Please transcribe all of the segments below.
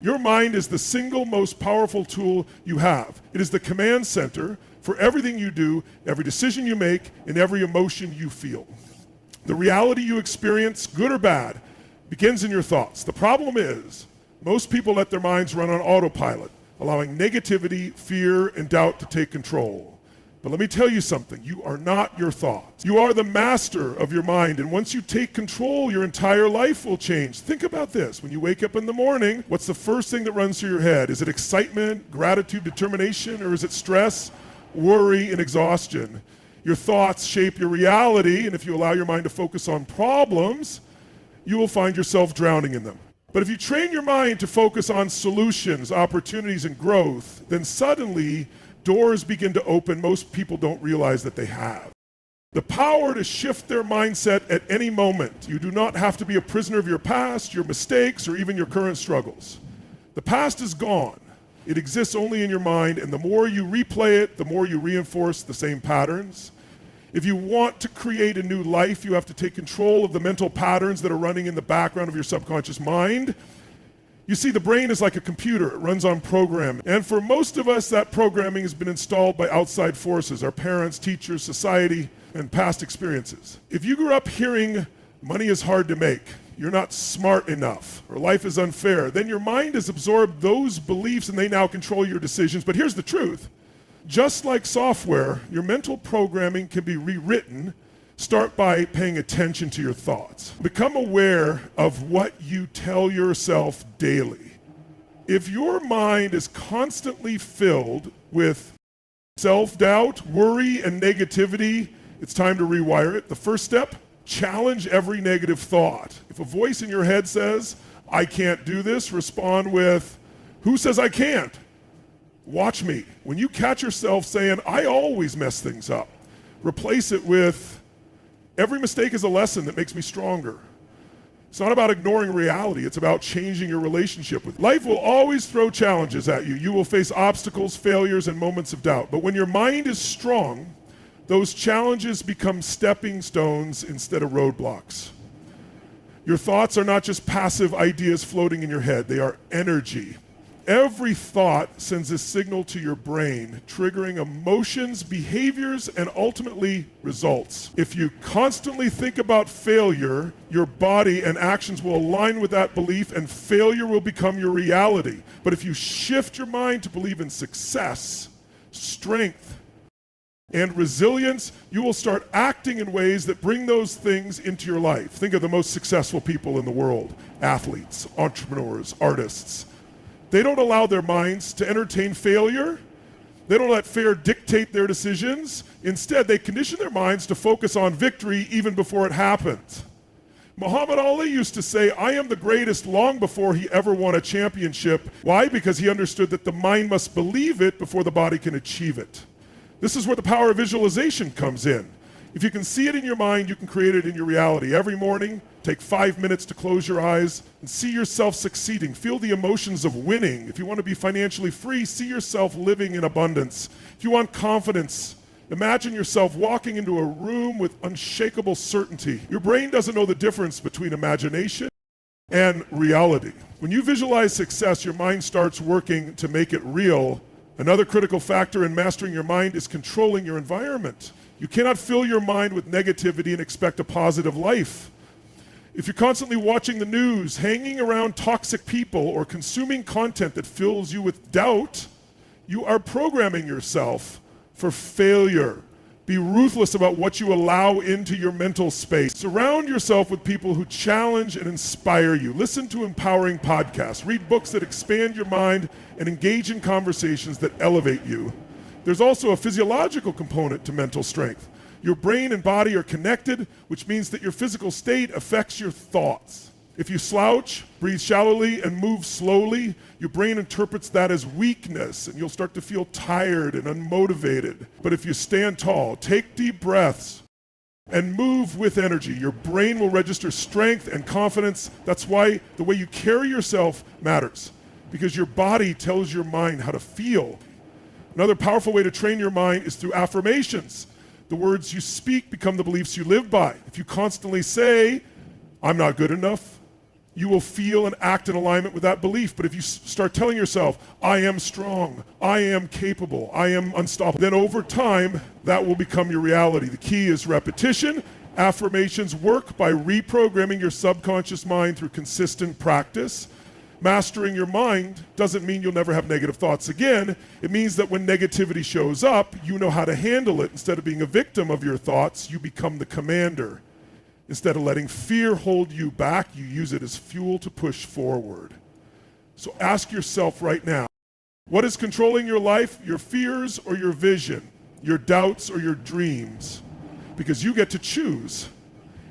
Your mind is the single most powerful tool you have. It is the command center for everything you do, every decision you make, and every emotion you feel. The reality you experience, good or bad, begins in your thoughts. The problem is, most people let their minds run on autopilot, allowing negativity, fear, and doubt to take control. But let me tell you something, you are not your thoughts. You are the master of your mind, and once you take control, your entire life will change. Think about this. When you wake up in the morning, what's the first thing that runs through your head? Is it excitement, gratitude, determination, or is it stress, worry, and exhaustion? Your thoughts shape your reality, and if you allow your mind to focus on problems, you will find yourself drowning in them. But if you train your mind to focus on solutions, opportunities, and growth, then suddenly doors begin to open most people don't realize that they have. The power to shift their mindset at any moment. You do not have to be a prisoner of your past, your mistakes, or even your current struggles. The past is gone. It exists only in your mind, and the more you replay it, the more you reinforce the same patterns. If you want to create a new life, you have to take control of the mental patterns that are running in the background of your subconscious mind. You see, the brain is like a computer. It runs on programming. And for most of us, that programming has been installed by outside forces, our parents, teachers, society, and past experiences. If you grew up hearing money is hard to make, you're not smart enough, or life is unfair, then your mind has absorbed those beliefs and they now control your decisions. But here's the truth. Just like software, your mental programming can be rewritten. Start by paying attention to your thoughts. Become aware of what you tell yourself daily. If your mind is constantly filled with self-doubt, worry, and negativity, it's time to rewire it. The first step, challenge every negative thought. If a voice in your head says, I can't do this, respond with, who says I can't? Watch me. When you catch yourself saying, I always mess things up, replace it with, every mistake is a lesson that makes me stronger. It's not about ignoring reality. It's about changing your relationship with it. Life will always throw challenges at you. You will face obstacles, failures, and moments of doubt. But when your mind is strong, those challenges become stepping stones instead of roadblocks. Your thoughts are not just passive ideas floating in your head. They are energy. Every thought sends a signal to your brain, triggering emotions, behaviors, and ultimately results. If you constantly think about failure, your body and actions will align with that belief and failure will become your reality. But if you shift your mind to believe in success, strength, and resilience, you will start acting in ways that bring those things into your life. Think of the most successful people in the world, athletes, entrepreneurs, artists. They don't allow their minds to entertain failure. They don't let fear dictate their decisions. Instead, they condition their minds to focus on victory even before it happens. Muhammad Ali used to say, I am the greatest long before he ever won a championship. Why? Because he understood that the mind must believe it before the body can achieve it. This is where the power of visualization comes in. If you can see it in your mind, you can create it in your reality. Every morning, take 5 minutes to close your eyes and see yourself succeeding. Feel the emotions of winning. If you want to be financially free, see yourself living in abundance. If you want confidence, imagine yourself walking into a room with unshakable certainty. Your brain doesn't know the difference between imagination and reality. When you visualize success, your mind starts working to make it real. Another critical factor in mastering your mind is controlling your environment. You cannot fill your mind with negativity and expect a positive life. If you're constantly watching the news, hanging around toxic people, or consuming content that fills you with doubt, you are programming yourself for failure. Be ruthless about what you allow into your mental space. Surround yourself with people who challenge and inspire you. Listen to empowering podcasts. Read books that expand your mind and engage in conversations that elevate you. There's also a physiological component to mental strength. Your brain and body are connected, which means that your physical state affects your thoughts. If you slouch, breathe shallowly, and move slowly, your brain interprets that as weakness, and you'll start to feel tired and unmotivated. But if you stand tall, take deep breaths, and move with energy, your brain will register strength and confidence. That's why the way you carry yourself matters, because your body tells your mind how to feel. Another powerful way to train your mind is through affirmations. The words you speak become the beliefs you live by. If you constantly say, I'm not good enough, you will feel and act in alignment with that belief. But if you start telling yourself, I am strong, I am capable, I am unstoppable, then over time, that will become your reality. The key is repetition. Affirmations work by reprogramming your subconscious mind through consistent practice. Mastering your mind doesn't mean you'll never have negative thoughts again. It means that when negativity shows up, you know how to handle it. Instead of being a victim of your thoughts, you become the commander. Instead of letting fear hold you back, you use it as fuel to push forward. So ask yourself right now, what is controlling your life? Your fears or your vision? Your doubts or your dreams? Because you get to choose.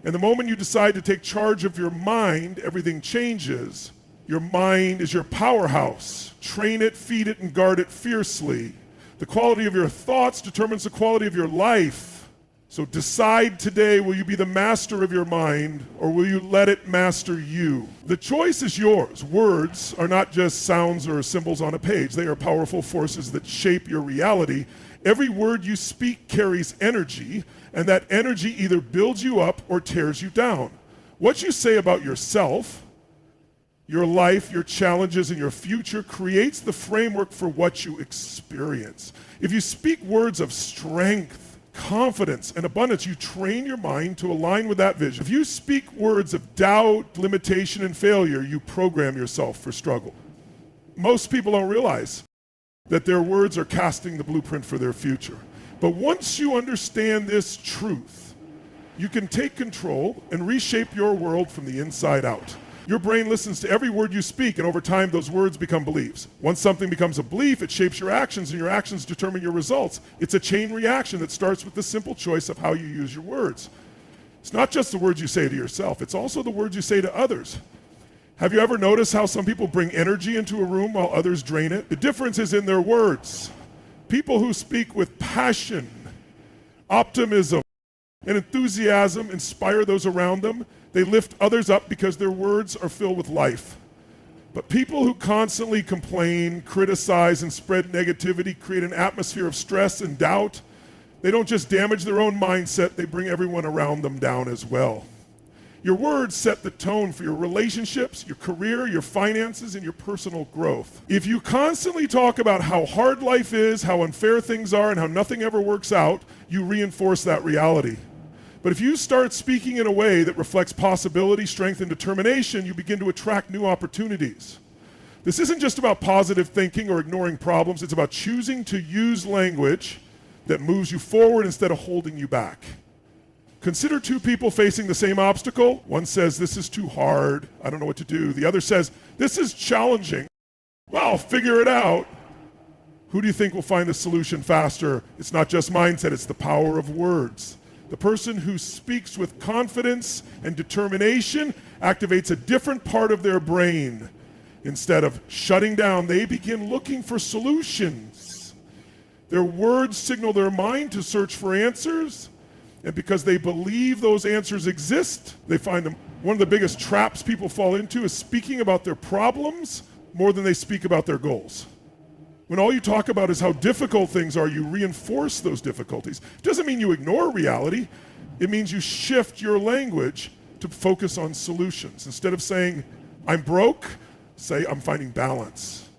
And the moment you decide to take charge of your mind, everything changes. Your mind is your powerhouse. Train it, feed it, and guard it fiercely. The quality of your thoughts determines the quality of your life. So decide today, will you be the master of your mind, or will you let it master you? The choice is yours. Words are not just sounds or symbols on a page. They are powerful forces that shape your reality. Every word you speak carries energy, and that energy either builds you up or tears you down. What you say about yourself, your life, your challenges, and your future creates the framework for what you experience. If you speak words of strength, confidence, and abundance, you train your mind to align with that vision. If you speak words of doubt, limitation, and failure, you program yourself for struggle. Most people don't realize that their words are casting the blueprint for their future. But once you understand this truth, you can take control and reshape your world from the inside out. Your brain listens to every word you speak, and over time, those words become beliefs. Once something becomes a belief, it shapes your actions, and your actions determine your results. It's a chain reaction that starts with the simple choice of how you use your words. It's not just the words you say to yourself, it's also the words you say to others. Have you ever noticed how some people bring energy into a room while others drain it? The difference is in their words. People who speak with passion, optimism, and enthusiasm inspire those around them. They lift others up because their words are filled with life. But people who constantly complain, criticize, and spread negativity create an atmosphere of stress and doubt. They don't just damage their own mindset, they bring everyone around them down as well. Your words set the tone for your relationships, your career, your finances, and your personal growth. If you constantly talk about how hard life is, how unfair things are, and how nothing ever works out, you reinforce that reality. But if you start speaking in a way that reflects possibility, strength, and determination, you begin to attract new opportunities. This isn't just about positive thinking or ignoring problems. It's about choosing to use language that moves you forward instead of holding you back. Consider two people facing the same obstacle. One says, this is too hard, I don't know what to do. The other says, this is challenging, well, I'll figure it out. Who do you think will find the solution faster? It's not just mindset, it's the power of words. The person who speaks with confidence and determination activates a different part of their brain. Instead of shutting down, they begin looking for solutions. Their words signal their mind to search for answers, and because they believe those answers exist, they find them. One of the biggest traps people fall into is speaking about their problems more than they speak about their goals. When all you talk about is how difficult things are, you reinforce those difficulties. It doesn't mean you ignore reality. It means you shift your language to focus on solutions. Instead of saying, I'm broke, say, I'm finding balance.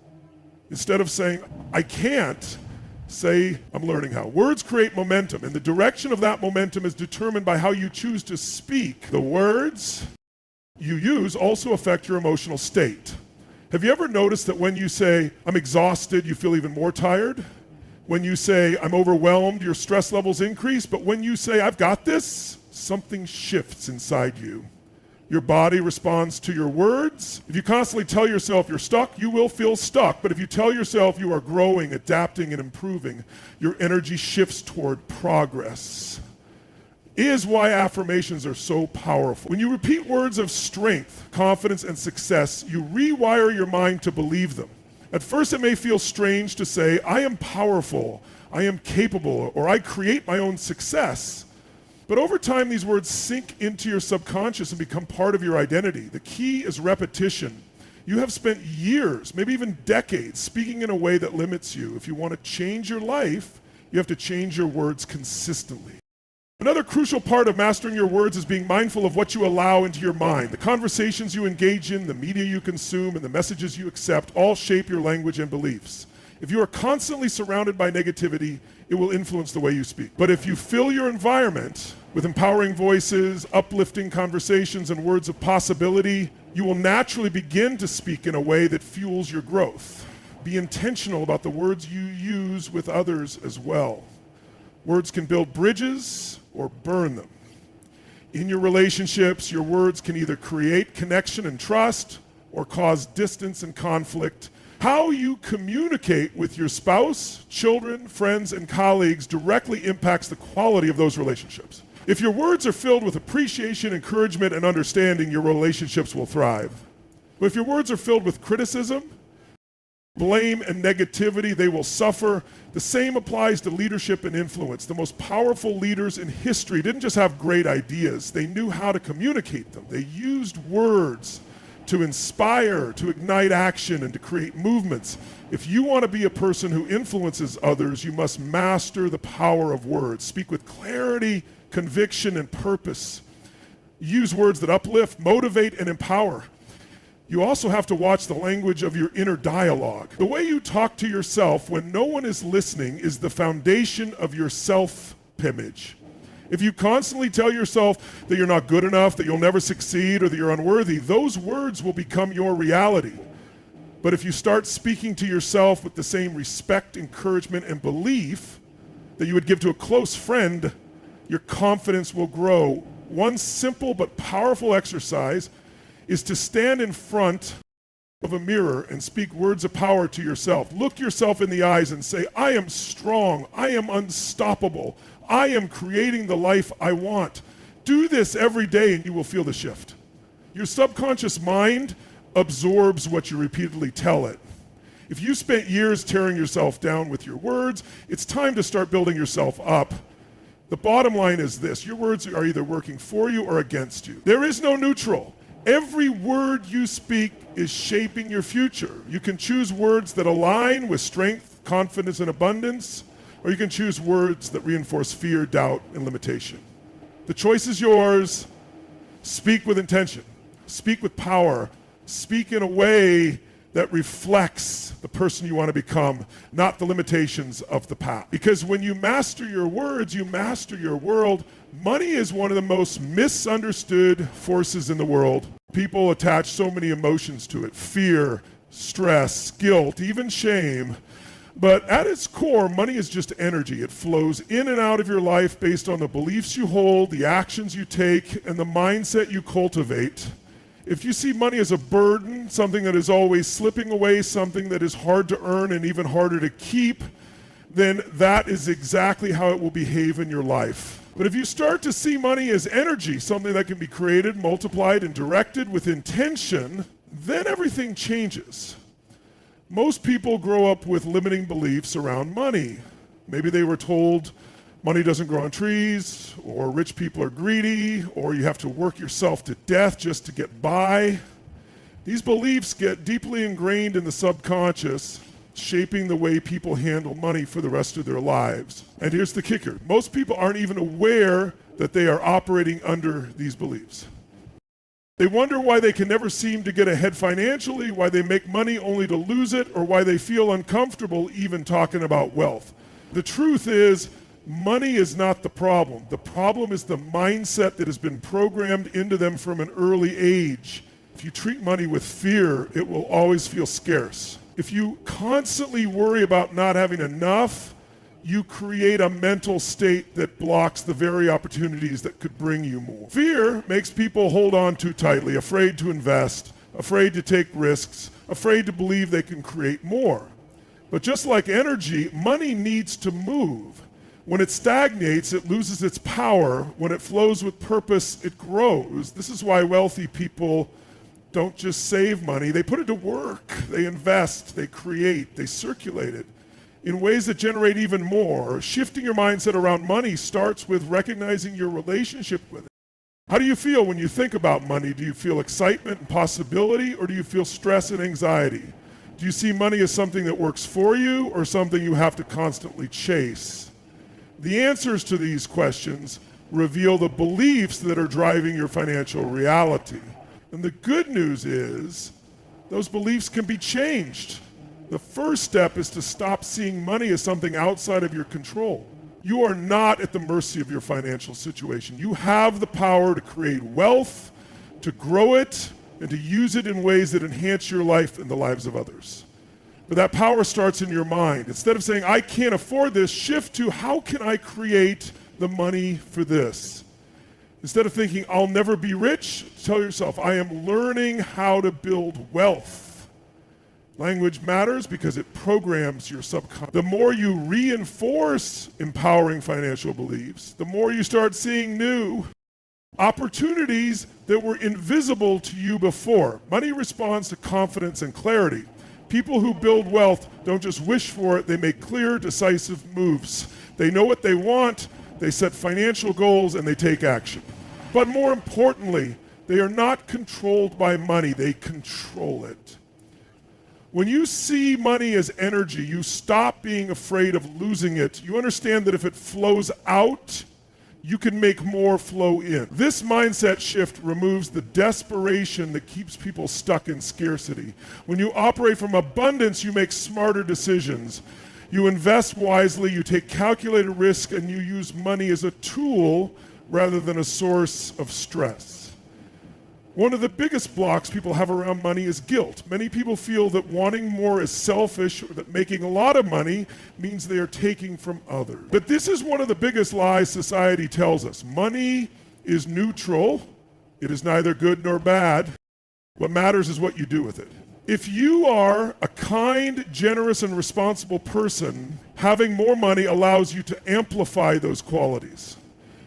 Instead of saying, I can't, say, I'm learning how. Words create momentum, and the direction of that momentum is determined by how you choose to speak. The words you use also affect your emotional state. Have you ever noticed that when you say, I'm exhausted, you feel even more tired? When you say, I'm overwhelmed, your stress levels increase, but when you say, I've got this, something shifts inside you. Your body responds to your words. If you constantly tell yourself you're stuck, you will feel stuck. But if you tell yourself you are growing, adapting, and improving, your energy shifts toward progress. Is why affirmations are so powerful. When you repeat words of strength, confidence, and success, you rewire your mind to believe them. At first, it may feel strange to say, I am powerful, I am capable, or I create my own success. But over time, these words sink into your subconscious and become part of your identity. The key is repetition. You have spent years, maybe even decades, speaking in a way that limits you. If you want to change your life, you have to change your words consistently. Another crucial part of mastering your words is being mindful of what you allow into your mind. The conversations you engage in, the media you consume, and the messages you accept all shape your language and beliefs. If you are constantly surrounded by negativity, it will influence the way you speak. But if you fill your environment with empowering voices, uplifting conversations, and words of possibility, you will naturally begin to speak in a way that fuels your growth. Be intentional about the words you use with others as well. Words can build bridges or burn them. In your relationships, your words can either create connection and trust or cause distance and conflict. How you communicate with your spouse, children, friends, and colleagues directly impacts the quality of those relationships. If your words are filled with appreciation, encouragement, and understanding, your relationships will thrive. But if your words are filled with criticism, blame, and negativity, they will suffer. The same applies to leadership and influence. The most powerful leaders in history didn't just have great ideas, they knew how to communicate them. They used words to inspire, to ignite action, and to create movements. If you want to be a person who influences others, you must master the power of words. Speak with clarity, conviction, and purpose. Use words that uplift, motivate, and empower. You also have to watch the language of your inner dialogue. The way you talk to yourself when no one is listening is the foundation of your self-image. If you constantly tell yourself that you're not good enough, that you'll never succeed, or that you're unworthy, those words will become your reality. But if you start speaking to yourself with the same respect, encouragement, and belief that you would give to a close friend, your confidence will grow. One simple but powerful exercise is to stand in front of a mirror and speak words of power to yourself. Look yourself in the eyes and say, I am strong, I am unstoppable, I am creating the life I want. Do this every day and you will feel the shift. Your subconscious mind absorbs what you repeatedly tell it. If you spent years tearing yourself down with your words, it's time to start building yourself up. The bottom line is this: your words are either working for you or against you. There is no neutral. Every word you speak is shaping your future. You can choose words that align with strength, confidence, and abundance, or you can choose words that reinforce fear, doubt, and limitation. The choice is yours. Speak with intention. Speak with power. Speak in a way that reflects the person you want to become, not the limitations of the past. Because when you master your words, you master your world. Money is one of the most misunderstood forces in the world. People attach so many emotions to it: fear, stress, guilt, even shame. But at its core, money is just energy. It flows in and out of your life based on the beliefs you hold, the actions you take, and the mindset you cultivate. If you see money as a burden, something that is always slipping away, something that is hard to earn and even harder to keep, then that is exactly how it will behave in your life. But if you start to see money as energy, something that can be created, multiplied, and directed with intention, then everything changes. Most people grow up with limiting beliefs around money. Maybe they were told money doesn't grow on trees, or rich people are greedy, or you have to work yourself to death just to get by. These beliefs get deeply ingrained in the subconscious, shaping the way people handle money for the rest of their lives. And here's the kicker: most people aren't even aware that they are operating under these beliefs. They wonder why they can never seem to get ahead financially, why they make money only to lose it, or why they feel uncomfortable even talking about wealth. The truth is, money is not the problem. The problem is the mindset that has been programmed into them from an early age. If you treat money with fear, it will always feel scarce. If you constantly worry about not having enough, you create a mental state that blocks the very opportunities that could bring you more. Fear makes people hold on too tightly, afraid to invest, afraid to take risks, afraid to believe they can create more. But just like energy, money needs to move. When it stagnates, it loses its power. When it flows with purpose, it grows. This is why wealthy people don't just save money, they put it to work. They invest, they create, they circulate it in ways that generate even more. Shifting your mindset around money starts with recognizing your relationship with it. How do you feel when you think about money? Do you feel excitement and possibility, or do you feel stress and anxiety? Do you see money as something that works for you, or something you have to constantly chase? The answers to these questions reveal the beliefs that are driving your financial reality. And the good news is, those beliefs can be changed. The first step is to stop seeing money as something outside of your control. You are not at the mercy of your financial situation. You have the power to create wealth, to grow it, and to use it in ways that enhance your life and the lives of others. But that power starts in your mind. Instead of saying, I can't afford this, shift to, how can I create the money for this? Instead of thinking, I'll never be rich, tell yourself, I am learning how to build wealth. Language matters because it programs your subconscious. The more you reinforce empowering financial beliefs, the more you start seeing new opportunities that were invisible to you before. Money responds to confidence and clarity. People who build wealth don't just wish for it, they make clear, decisive moves. They know what they want, they set financial goals, and they take action. But more importantly, they are not controlled by money, they control it. When you see money as energy, you stop being afraid of losing it. You understand that if it flows out, you can make more flow in. This mindset shift removes the desperation that keeps people stuck in scarcity. When you operate from abundance, you make smarter decisions. You invest wisely, you take calculated risk, and you use money as a tool rather than a source of stress. One of the biggest blocks people have around money is guilt. Many people feel that wanting more is selfish, or that making a lot of money means they are taking from others. But this is one of the biggest lies society tells us. Money is neutral. It is neither good nor bad. What matters is what you do with it. If you are a kind, generous, and responsible person, having more money allows you to amplify those qualities.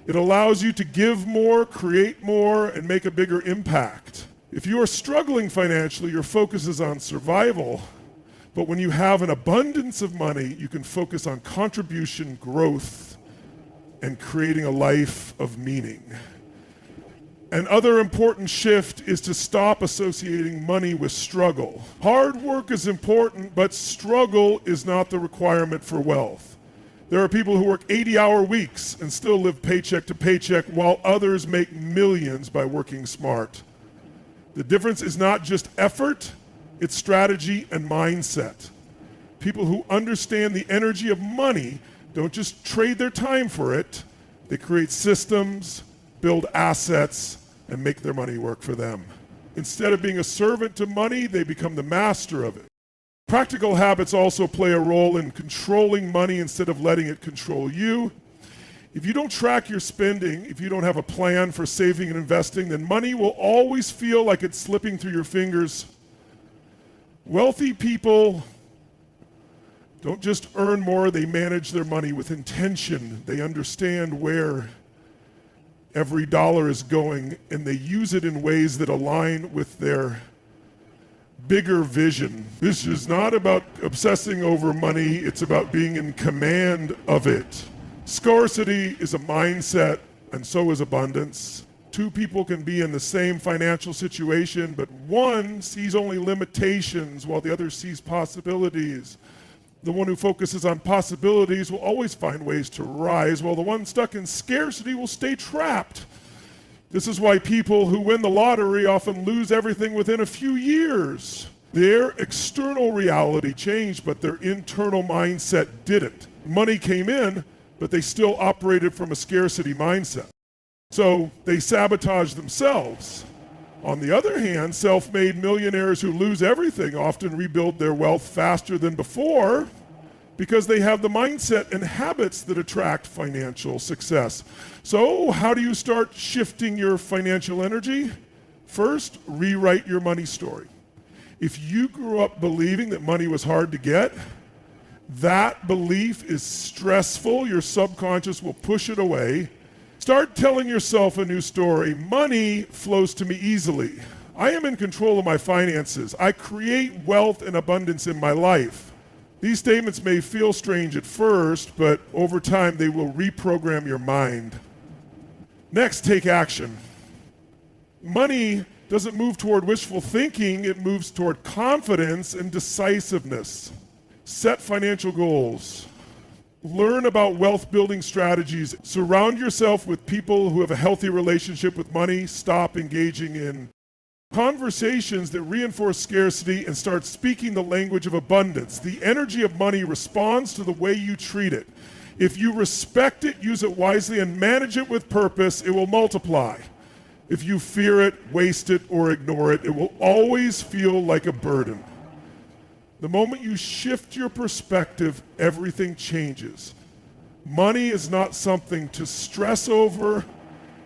It allows you to give more, create more, and make a bigger impact. If you are struggling financially, your focus is on survival. But when you have an abundance of money, you can focus on contribution, growth, and creating a life of meaning. Another important shift is to stop associating money with struggle. Hard work is important, but struggle is not the requirement for wealth. There are people who work 80-hour weeks and still live paycheck to paycheck, while others make millions by working smart. The difference is not just effort, it's strategy and mindset. People who understand the energy of money don't just trade their time for it, they create systems, build assets, and make their money work for them. Instead of being a servant to money, they become the master of it. Practical habits also play a role in controlling money instead of letting it control you. If you don't track your spending, if you don't have a plan for saving and investing, then money will always feel like it's slipping through your fingers. Wealthy people don't just earn more, they manage their money with intention. They understand where every dollar is going, and they use it in ways that align with their bigger vision. This is not about obsessing over money, it's about being in command of it. Scarcity is a mindset, and so is abundance. Two people can be in the same financial situation, but one sees only limitations while the other sees possibilities. The one who focuses on possibilities will always find ways to rise, while the one stuck in scarcity will stay trapped. This is why people who win the lottery often lose everything within a few years. Their external reality changed, but their internal mindset didn't. Money came in, but they still operated from a scarcity mindset. So they sabotage themselves. On the other hand, self-made millionaires who lose everything often rebuild their wealth faster than before because they have the mindset and habits that attract financial success. So how do you start shifting your financial energy? First, rewrite your money story. If you grew up believing that money was hard to get, that belief is stressful. Your subconscious will push it away. Start telling yourself a new story. Money flows to me easily. I am in control of my finances. I create wealth and abundance in my life. These statements may feel strange at first, but over time they will reprogram your mind. Next, take action. Money doesn't move toward wishful thinking, it moves toward confidence and decisiveness. Set financial goals. Learn about wealth building strategies. Surround yourself with people who have a healthy relationship with money. Stop engaging in conversations that reinforce scarcity and start speaking the language of abundance. The energy of money responds to the way you treat it. If you respect it, use it wisely, and manage it with purpose, it will multiply. If you fear it, waste it, or ignore it, it will always feel like a burden. The moment you shift your perspective, everything changes. Money is not something to stress over.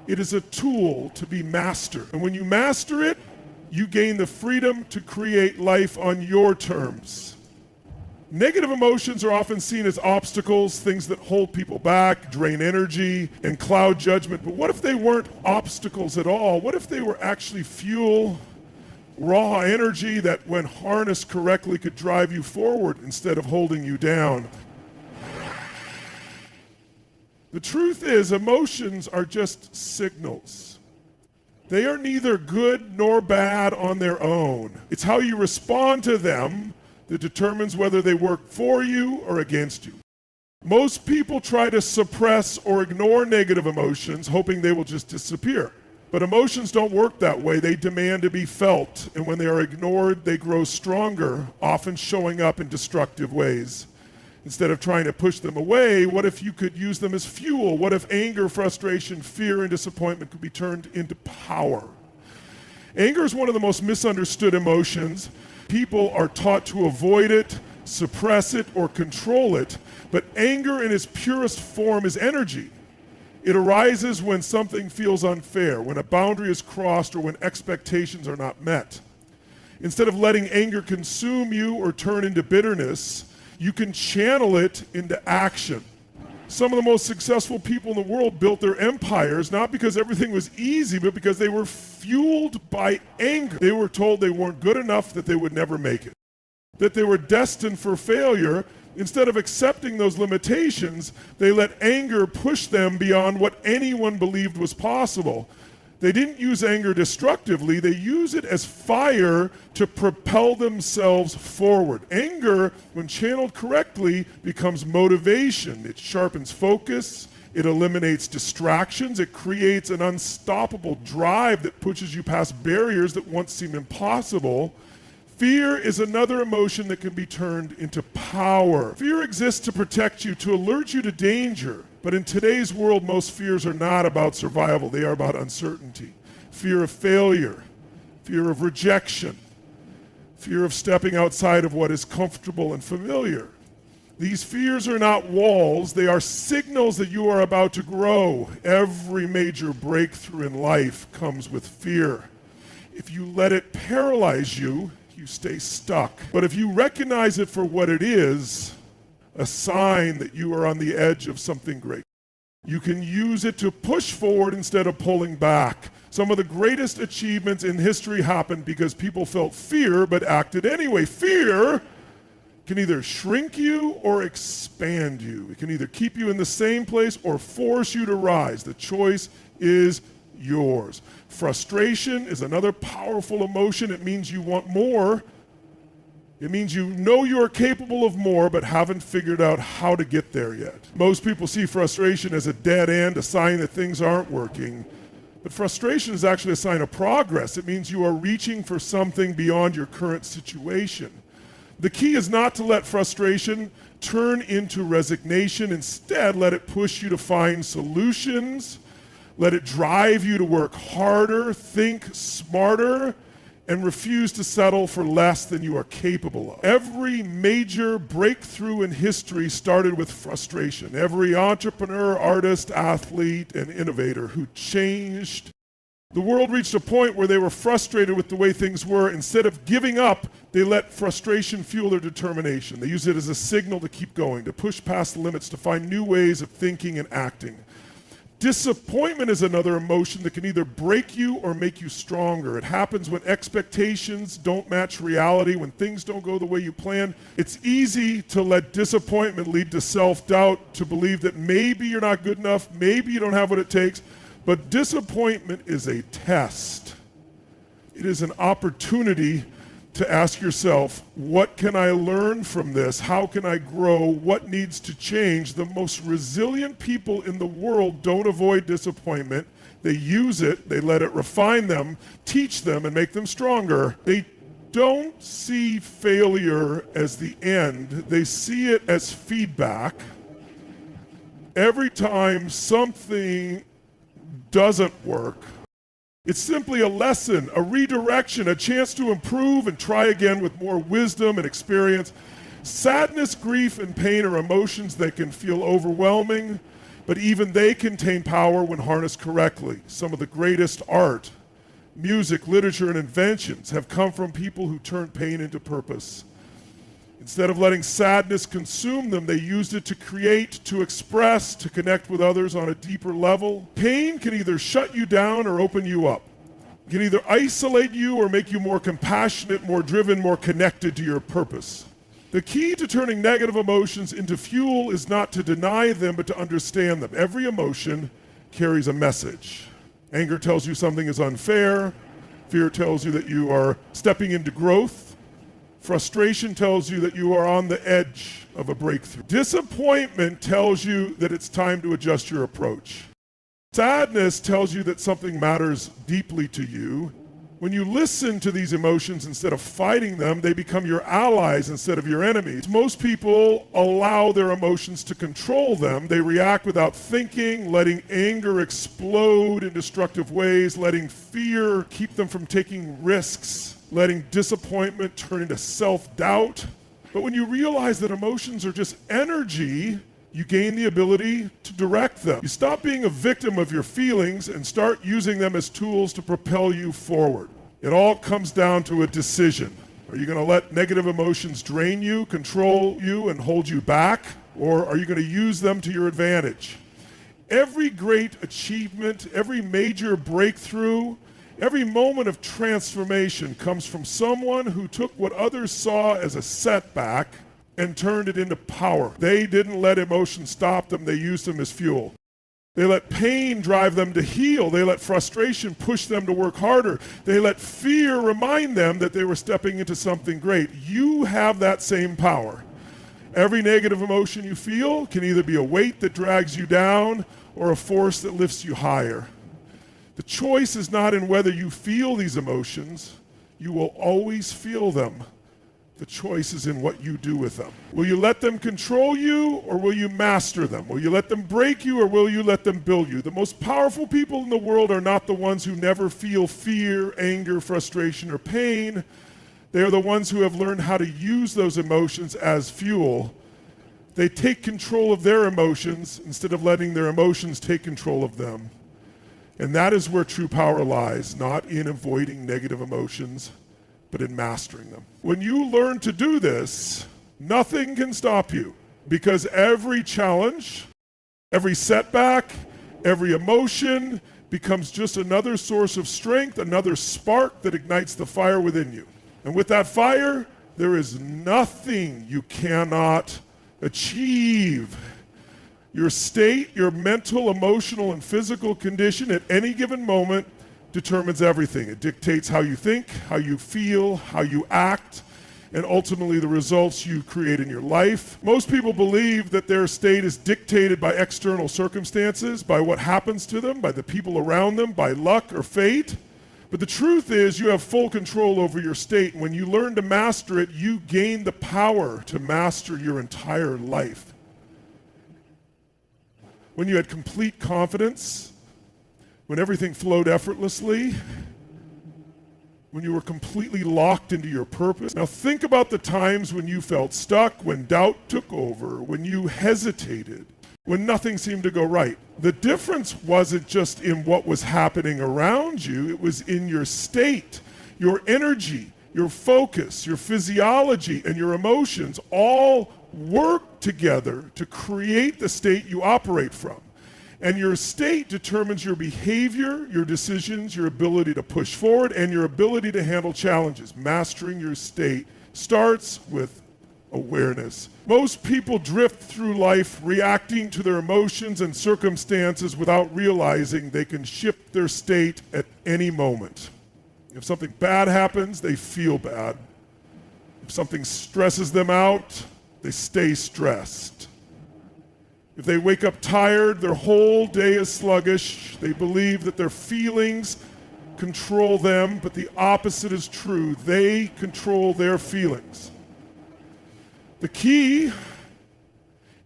It is a tool to be mastered. And when you master it, you gain the freedom to create life on your terms. Negative emotions are often seen as obstacles, things that hold people back, drain energy, and cloud judgment. But what if they weren't obstacles at all? What if they were actually fuel, raw energy that, when harnessed correctly, could drive you forward instead of holding you down? The truth is, emotions are just signals. They are neither good nor bad on their own. It's how you respond to them that determines whether they work for you or against you. Most people try to suppress or ignore negative emotions, hoping they will just disappear. But emotions don't work that way. They demand to be felt, and when they are ignored, they grow stronger, often showing up in destructive ways. Instead of trying to push them away, what if you could use them as fuel? What if anger, frustration, fear, and disappointment could be turned into power? Anger is one of the most misunderstood emotions. People are taught to avoid it, suppress it, or control it. But anger in its purest form is energy. It arises when something feels unfair, when a boundary is crossed, or when expectations are not met. Instead of letting anger consume you or turn into bitterness, you can channel it into action. Some of the most successful people in the world built their empires not because everything was easy, but because they were fueled by anger. They were told they weren't good enough, that they would never make it, that they were destined for failure. Instead of accepting those limitations, they let anger push them beyond what anyone believed was possible. They didn't use anger destructively, they use it as fire to propel themselves forward. Anger, when channeled correctly, becomes motivation. It sharpens focus, it eliminates distractions, it creates an unstoppable drive that pushes you past barriers that once seemed impossible. Fear is another emotion that can be turned into power. Fear exists to protect you, to alert you to danger. But in today's world, most fears are not about survival. They are about uncertainty. Fear of failure, fear of rejection, fear of stepping outside of what is comfortable and familiar. These fears are not walls. They are signals that you are about to grow. Every major breakthrough in life comes with fear. If you let it paralyze you, you stay stuck. But if you recognize it for what it is, a sign that you are on the edge of something great, you can use it to push forward instead of pulling back. Some of the greatest achievements in history happened because people felt fear but acted anyway. Fear can either shrink you or expand you. It can either keep you in the same place or force you to rise. The choice is yours. Frustration is another powerful emotion. It means you want more. It means you know you are capable of more but haven't figured out how to get there yet. Most people see frustration as a dead end, a sign that things aren't working. But frustration is actually a sign of progress. It means you are reaching for something beyond your current situation. The key is not to let frustration turn into resignation. Instead, let it push you to find solutions. Let it drive you to work harder, think smarter, and refuse to settle for less than you are capable of. Every major breakthrough in history started with frustration. Every entrepreneur, artist, athlete, and innovator who changed the world reached a point where they were frustrated with the way things were. Instead of giving up, they let frustration fuel their determination. They use it as a signal to keep going, to push past the limits, to find new ways of thinking and acting. Disappointment is another emotion that can either break you or make you stronger. It happens when expectations don't match reality, when things don't go the way you plan. It's easy to let disappointment lead to self-doubt, to believe that maybe you're not good enough, maybe you don't have what it takes. But disappointment is a test. It is an opportunity to ask yourself, what can I learn from this? How can I grow? What needs to change? The most resilient people in the world don't avoid disappointment. They use it, they let it refine them, teach them, and make them stronger. They don't see failure as the end. They see it as feedback. Every time something doesn't work, it's simply a lesson, a redirection, a chance to improve and try again with more wisdom and experience. Sadness, grief, and pain are emotions that can feel overwhelming, but even they contain power when harnessed correctly. Some of the greatest art, music, literature, and inventions have come from people who turned pain into purpose. Instead of letting sadness consume them, they used it to create, to express, to connect with others on a deeper level. Pain can either shut you down or open you up. It can either isolate you or make you more compassionate, more driven, more connected to your purpose. The key to turning negative emotions into fuel is not to deny them, but to understand them. Every emotion carries a message. Anger tells you something is unfair. Fear tells you that you are stepping into growth. Frustration tells you that you are on the edge of a breakthrough. Disappointment tells you that it's time to adjust your approach. Sadness tells you that something matters deeply to you. When you listen to these emotions instead of fighting them, they become your allies instead of your enemies. Most people allow their emotions to control them. They react without thinking, letting anger explode in destructive ways, letting fear keep them from taking risks, letting disappointment turn into self-doubt. But when you realize that emotions are just energy, you gain the ability to direct them. You stop being a victim of your feelings and start using them as tools to propel you forward. It all comes down to a decision. Are you going to let negative emotions drain you, control you, and hold you back? Or are you going to use them to your advantage? Every great achievement, every major breakthrough, every moment of transformation comes from someone who took what others saw as a setback and turned it into power. They didn't let emotions stop them, they used them as fuel. They let pain drive them to heal. They let frustration push them to work harder. They let fear remind them that they were stepping into something great. You have that same power. Every negative emotion you feel can either be a weight that drags you down or a force that lifts you higher. The choice is not in whether you feel these emotions. You will always feel them. The choice is in what you do with them. Will you let them control you or will you master them? Will you let them break you or will you let them build you? The most powerful people in the world are not the ones who never feel fear, anger, frustration, or pain. They are the ones who have learned how to use those emotions as fuel. They take control of their emotions instead of letting their emotions take control of them. And that is where true power lies, not in avoiding negative emotions, but in mastering them. When you learn to do this, nothing can stop you, because every challenge, every setback, every emotion becomes just another source of strength, another spark that ignites the fire within you. And with that fire, there is nothing you cannot achieve. Your state, your mental, emotional, and physical condition at any given moment determines everything. It dictates how you think, how you feel, how you act, and ultimately the results you create in your life. Most people believe that their state is dictated by external circumstances, by what happens to them, by the people around them, by luck or fate. But the truth is you have full control over your state. And when you learn to master it, you gain the power to master your entire life. When you had complete confidence, when everything flowed effortlessly, when you were completely locked into your purpose. Now think about the times when you felt stuck, when doubt took over, when you hesitated, when nothing seemed to go right. The difference wasn't just in what was happening around you, it was in your state, your energy, your focus, your physiology, and your emotions all work together to create the state you operate from. And your state determines your behavior, your decisions, your ability to push forward, and your ability to handle challenges. Mastering your state starts with awareness. Most people drift through life reacting to their emotions and circumstances without realizing they can shift their state at any moment. If something bad happens, they feel bad. If something stresses them out, they stay stressed. If they wake up tired, their whole day is sluggish. They believe that their feelings control them, but the opposite is true. They control their feelings. The key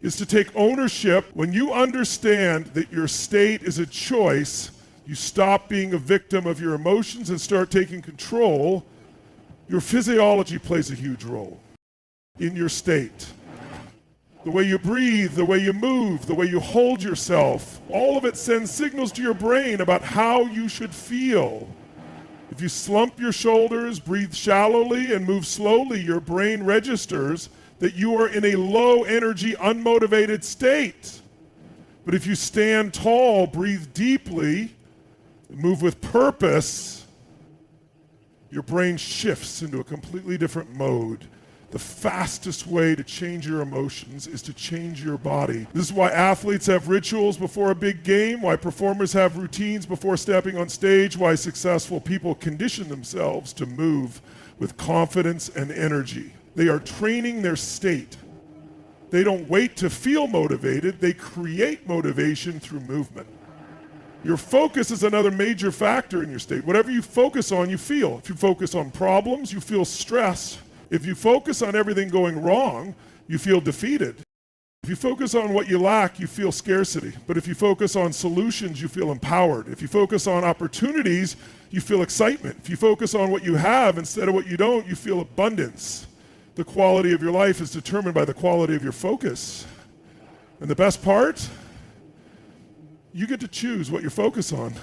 is to take ownership. When you understand that your state is a choice, you stop being a victim of your emotions and start taking control. Your physiology plays a huge role in your state. The way you breathe, the way you move, the way you hold yourself, all of it sends signals to your brain about how you should feel. If you slump your shoulders, breathe shallowly, and move slowly, your brain registers that you are in a low energy, unmotivated state. But if you stand tall, breathe deeply, move with purpose, your brain shifts into a completely different mode. The fastest way to change your emotions is to change your body. This is why athletes have rituals before a big game, why performers have routines before stepping on stage, why successful people condition themselves to move with confidence and energy. They are training their state. They don't wait to feel motivated, they create motivation through movement. Your focus is another major factor in your state. Whatever you focus on, you feel. If you focus on problems, you feel stress. If you focus on everything going wrong, you feel defeated. If you focus on what you lack, you feel scarcity. But if you focus on solutions, you feel empowered. If you focus on opportunities, you feel excitement. If you focus on what you have instead of what you don't, you feel abundance. The quality of your life is determined by the quality of your focus. And the best part, you get to choose what you focus on.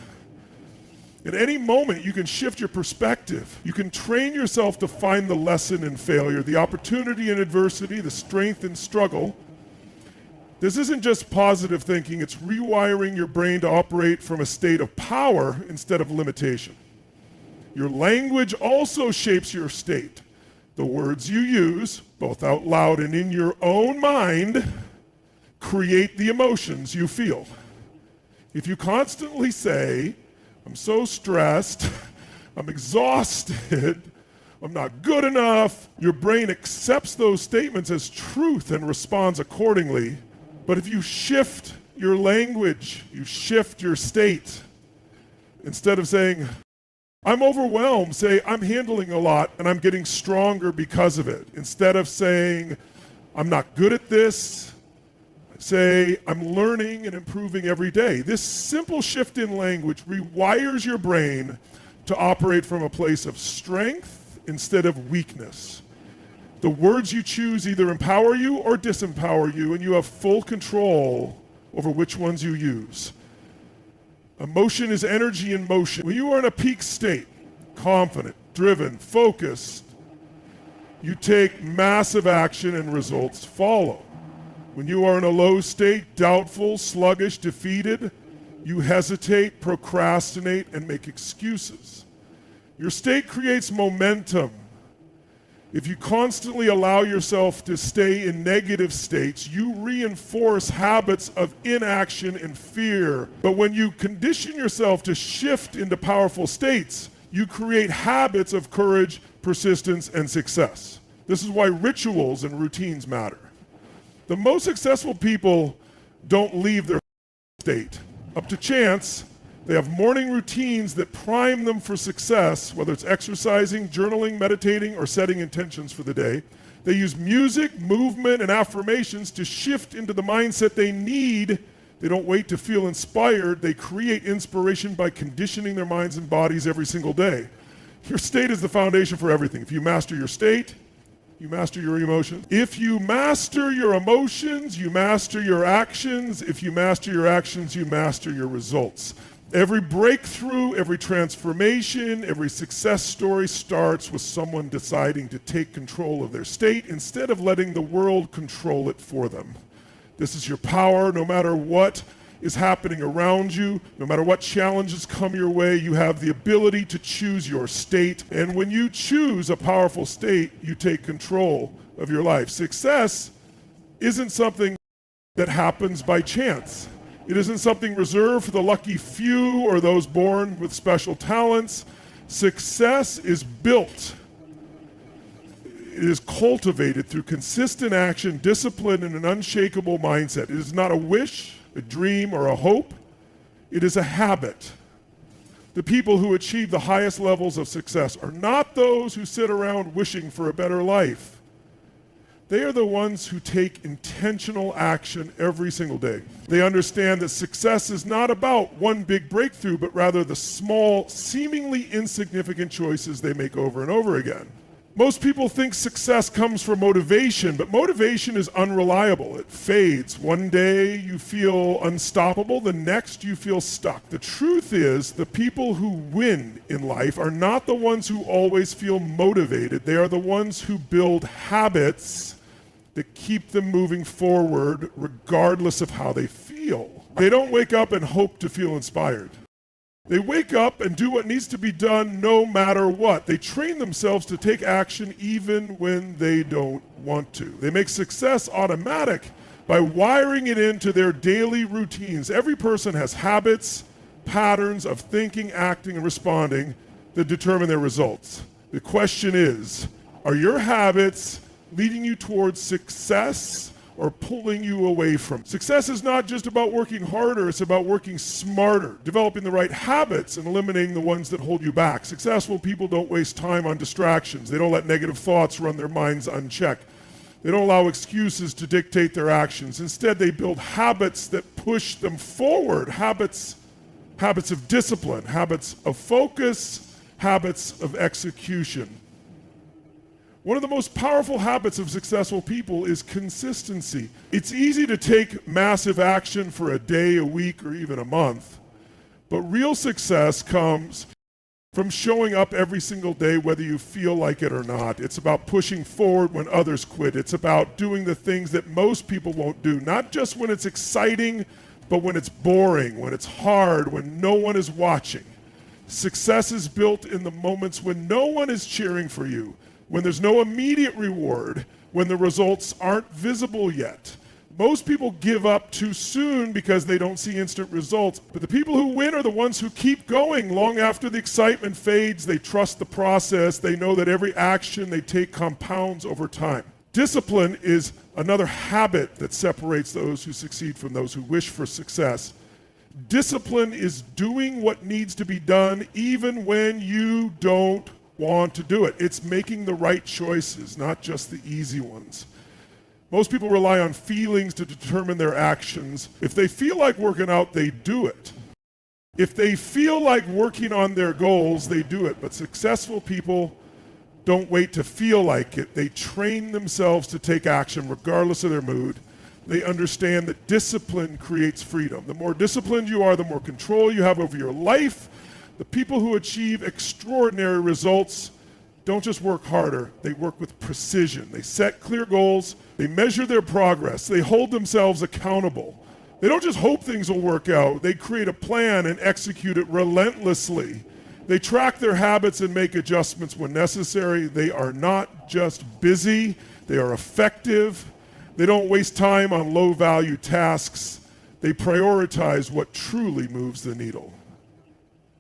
At any moment, you can shift your perspective. You can train yourself to find the lesson in failure, the opportunity in adversity, the strength in struggle. This isn't just positive thinking, it's rewiring your brain to operate from a state of power instead of limitation. Your language also shapes your state. The words you use, both out loud and in your own mind, create the emotions you feel. If you constantly say, I'm so stressed, I'm exhausted, I'm not good enough, your brain accepts those statements as truth and responds accordingly. But if you shift your language, you shift your state, instead of saying, I'm overwhelmed, say, I'm handling a lot and I'm getting stronger because of it. Instead of saying, I'm not good at this, say, I'm learning and improving every day. This simple shift in language rewires your brain to operate from a place of strength instead of weakness. The words you choose either empower you or disempower you, and you have full control over which ones you use. Emotion is energy in motion. When you are in a peak state, confident, driven, focused, you take massive action and results follow. When you are in a low state, doubtful, sluggish, defeated, you hesitate, procrastinate, and make excuses. Your state creates momentum. If you constantly allow yourself to stay in negative states, you reinforce habits of inaction and fear. But when you condition yourself to shift into powerful states, you create habits of courage, persistence, and success. This is why rituals and routines matter. The most successful people don't leave their state. Up to chance, they have morning routines that prime them for success, whether it's exercising, journaling, meditating, or setting intentions for the day. They use music, movement, and affirmations to shift into the mindset they need. They don't wait to feel inspired. They create inspiration by conditioning their minds and bodies every single day. Your state is the foundation for everything. If you master your state, you master your emotions. If you master your emotions, you master your actions. If you master your actions, you master your results. Every breakthrough, every transformation, every success story starts with someone deciding to take control of their state instead of letting the world control it for them. This is your power. No matter what is happening around you, no matter what challenges come your way, you have the ability to choose your state. And when you choose a powerful state, you take control of your life. Success isn't something that happens by chance. It isn't something reserved for the lucky few or those born with special talents. Success is built. It is cultivated through consistent action, discipline, and an unshakable mindset. It is not a wish, a dream, or a hope. It is a habit. The people who achieve the highest levels of success are not those who sit around wishing for a better life. They are the ones who take intentional action every single day. They understand that success is not about one big breakthrough, but rather the small, seemingly insignificant choices they make over and over again. Most people think success comes from motivation, but motivation is unreliable. It fades. One day you feel unstoppable, the next you feel stuck. The truth is, the people who win in life are not the ones who always feel motivated. They are the ones who build habits that keep them moving forward regardless of how they feel. They don't wake up and hope to feel inspired. They wake up and do what needs to be done no matter what. They train themselves to take action even when they don't want to. They make success automatic by wiring it into their daily routines. Every person has habits, patterns of thinking, acting, and responding that determine their results. The question is, are your habits leading you towards success or pulling you away from? Success is not just about working harder, it's about working smarter, developing the right habits and eliminating the ones that hold you back. Successful people don't waste time on distractions. They don't let negative thoughts run their minds unchecked. They don't allow excuses to dictate their actions. Instead, they build habits that push them forward, habits of discipline, habits of focus, habits of execution. One of the most powerful habits of successful people is consistency. It's easy to take massive action for a day, a week, or even a month. But real success comes from showing up every single day, whether you feel like it or not. It's about pushing forward when others quit. It's about doing the things that most people won't do, not just when it's exciting, but when it's boring, when it's hard, when no one is watching. Success is built in the moments when no one is cheering for you, when there's no immediate reward, when the results aren't visible yet. Most people give up too soon because they don't see instant results, but the people who win are the ones who keep going long after the excitement fades. They trust the process. They know that every action they take compounds over time. Discipline is another habit that separates those who succeed from those who wish for success. Discipline is doing what needs to be done even when you don't want to do it. It's making the right choices, not just the easy ones. Most people rely on feelings to determine their actions. If they feel like working out, they do it. If they feel like working on their goals, they do it. But successful people don't wait to feel like it. They train themselves to take action regardless of their mood. They understand that discipline creates freedom. The more disciplined you are, the more control you have over your life. The people who achieve extraordinary results don't just work harder, they work with precision. They set clear goals, they measure their progress, they hold themselves accountable. They don't just hope things will work out, they create a plan and execute it relentlessly. They track their habits and make adjustments when necessary. They are not just busy, they are effective. They don't waste time on low-value tasks. They prioritize what truly moves the needle.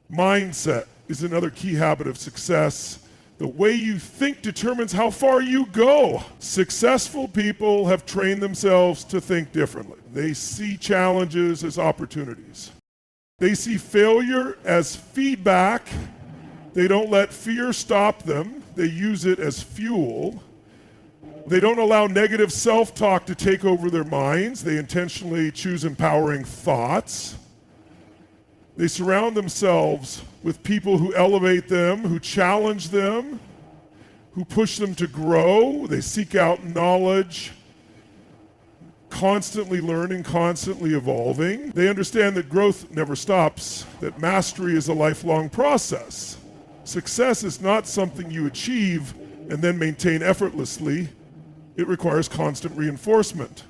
Mindset is another key habit of success. The way you think determines how far you go. Successful people have trained themselves to think differently. They see challenges as opportunities. They see failure as feedback. They don't let fear stop them. They use it as fuel. They don't allow negative self-talk to take over their minds. They intentionally choose empowering thoughts. They surround themselves with people who elevate them, who challenge them, who push them to grow. They seek out knowledge, constantly learning, constantly evolving. They understand that growth never stops, that mastery is a lifelong process. Success is not something you achieve and then maintain effortlessly. It requires constant reinforcement.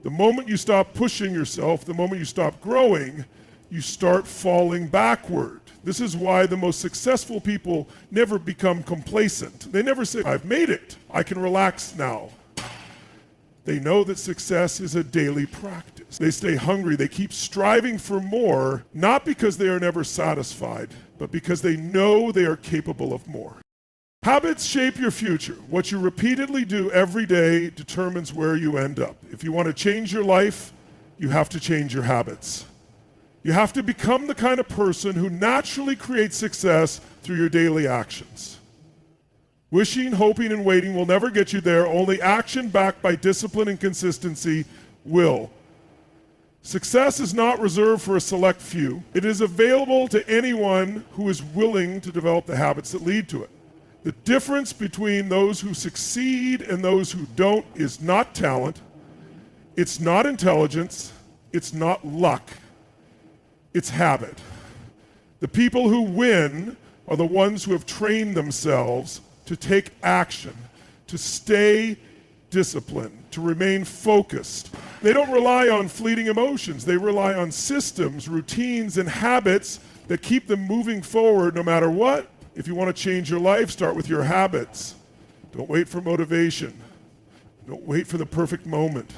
The moment you stop pushing yourself, the moment you stop growing, you start falling backward. This is why the most successful people never become complacent. They never say, I've made it, I can relax now. They know that success is a daily practice. They stay hungry, they keep striving for more, not because they are never satisfied, but because they know they are capable of more. Habits shape your future. What you repeatedly do every day determines where you end up. If you want to change your life, you have to change your habits. You have to become the kind of person who naturally creates success through your daily actions. Wishing, hoping, and waiting will never get you there. Only action backed by discipline and consistency will. Success is not reserved for a select few. It is available to anyone who is willing to develop the habits that lead to it. The difference between those who succeed and those who don't is not talent, it's not intelligence, it's not luck, it's habit. The people who win are the ones who have trained themselves to take action, to stay disciplined, to remain focused. They don't rely on fleeting emotions. They rely on systems, routines, and habits that keep them moving forward no matter what. If you want to change your life, start with your habits. Don't wait for motivation. Don't wait for the perfect moment.